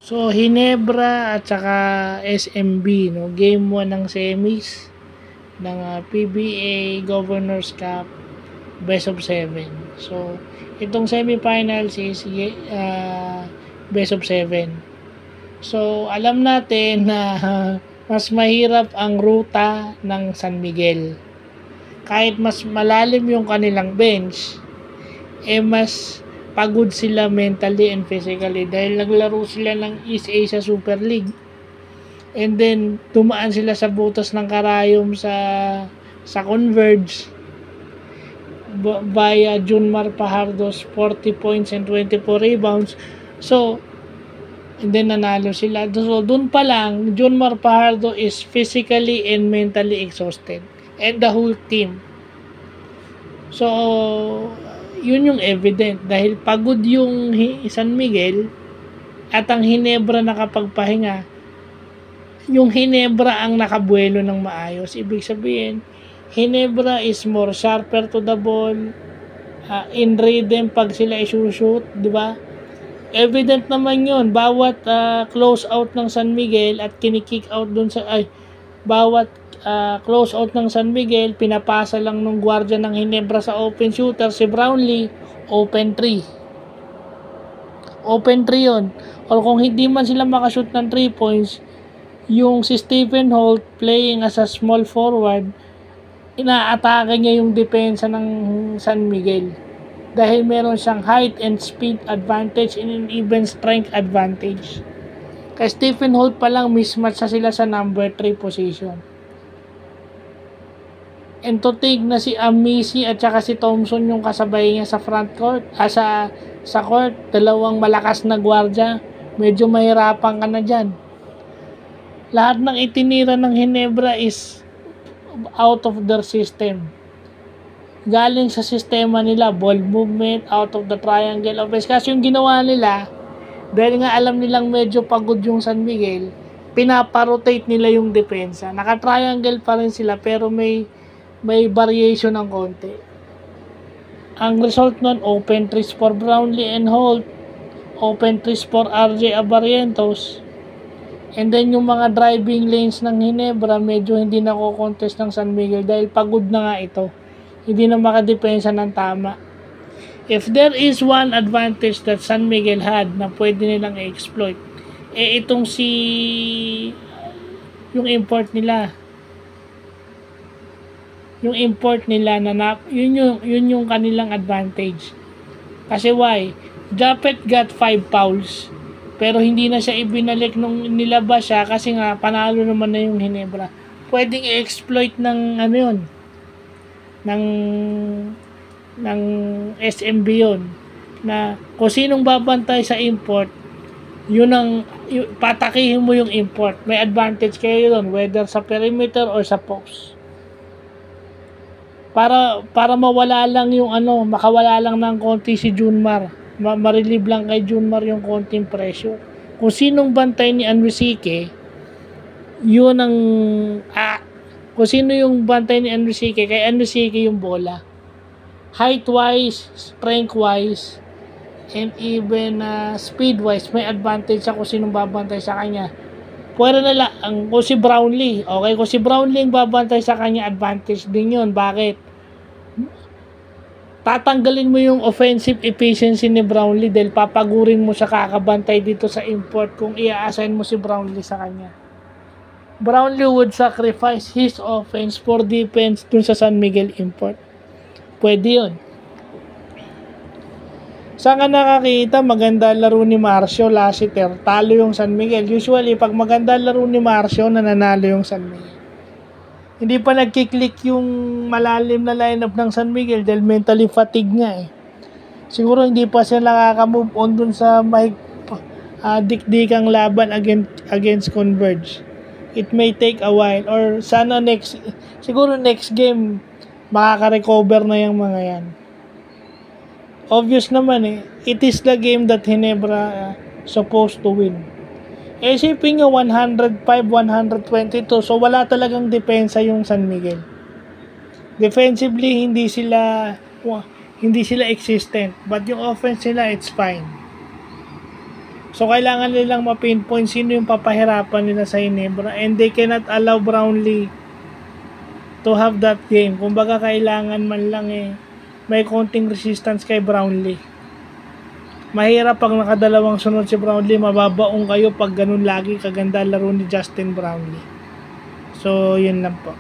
So, Hinebra at saka SMB, no? Game 1 ng semis ng PBA Governors Cup Best of 7. So, itong semifinals is Best of 7. So, alam natin na mas mahirap ang ruta ng San Miguel. Kahit mas malalim yung kanilang bench, mas pagod sila mentally and physically dahil naglaro sila ng East Asia Super League. And then, tumaan sila sa butas ng karayom sa Converge via Junmar Fajardo's 40 points and 24 rebounds. So, and then nanalo sila. So, dun pa lang, Junmar Fajardo is physically and mentally exhausted. And the whole team. So, yun yung evident. Dahil pagod yung San Miguel at ang Hinebra nakapagpahinga, yung Hinebra ang nakabuelo ng maayos. Ibig sabihin, Hinebra is more sharper to the ball, in rhythm pag sila isushoot, di ba? Evident naman yun. Bawat close out ng San Miguel at kinikick out dun sa, bawat close out ng San Miguel, pinapasa lang nung gwardiya ng Hinebra sa open shooter, si Brownlee, open 3. Open 3 yun. Or kung hindi man sila makashoot ng 3 points, yung si Stephen Holt playing as a small forward, inaatake niya yung depensa ng San Miguel. Dahil meron siyang height and speed advantage and an even strength advantage. Kay Stephen Holt pa lang mismatch sa sila sa number 3 position. And to think na si Amici at saka si Thompson yung kasabay niya sa front court, sa court, dalawang malakas na gwardiya, medyo mahirapan ka na dyan. Lahat ng itinira ng Hinebra is out of their system. Galing sa sistema nila, ball movement, out of the triangle offense. Kasi yung ginawa nila, dahil nga alam nilang medyo pagod yung San Miguel, pinaparotate nila yung depensa. Naka-triangle pa rin sila pero may variation ng konti. Ang result nun, open 3 for Brownlee and Holt, open 3 for RJ Abarrientos, and then yung mga driving lanes ng Hinebra, medyo hindi nako-contest ng San Miguel dahil pagod na nga ito. Hindi na makadepensa ng tama. If there is one advantage that San Miguel had na pwede nilang i-exploit, itong yung import nila. Yung import nila yun yung kanilang advantage. Kasi why? Japet got 5 fouls pero hindi na siya ibinalik nung nilabas siya kasi nga panalo naman na yung Hinebra. Pwedeng i-exploit ng yun, ng SMB yun, na kung sinong babantay sa import, patakihin mo yung import. May advantage kayo doon, whether sa perimeter or sa post. Para mawala lang yung makawala lang ng konti si Junmar. Ma-relieve lang kay Junmar yung konting pressure. Kung sinong bantay ni Enrique, yun ang kung sino yung bantay ni Enrique, kay Enrique yung bola. Height-wise, strength-wise, and even speed-wise, may advantage sa kung sinong babantay sa kanya. Pwede na lang, kung si Brownlee, okay, kung si Brownlee yung babantay sa kanya, advantage din yun. Bakit? Tatanggalin mo yung offensive efficiency ni Brownlee dahil papagurin mo sa kakabantay dito sa import kung i-assign mo si Brownlee sa kanya. Brownlee would sacrifice his offense for defense dun sa San Miguel import. Pwede yun. Saan ka nakakita maganda laro ni Marcio Lassiter, talo yung San Miguel? Usually, pag maganda laro ni Marcio, nananalo yung San Miguel. Hindi pa nagkiklik yung malalim na lineup ng San Miguel dahil mentally fatigue nga Siguro hindi pa siya nakaka-move on dun sa dikdikang laban against Converge. It may take a while or sana siguro next game makaka-recover na yung mga yan. Obvious naman it is the game that Hinebra supposed to win. Isipin nyo 105-122, so wala talagang depensa yung San Miguel. Defensively hindi sila existent, but yung offense nila it's fine. So, kailangan nilang ma-pinpoint sino yung papahirapan nila sa Ginebra, and they cannot allow Brownlee to have that game. Kumbaga, kailangan man lang may konting resistance kay Brownlee. Mahirap pag nakadalawang sunod si Brownlee, mababaong kayo pag ganun lagi kaganda laro ni Justin Brownlee. So, yun lang po.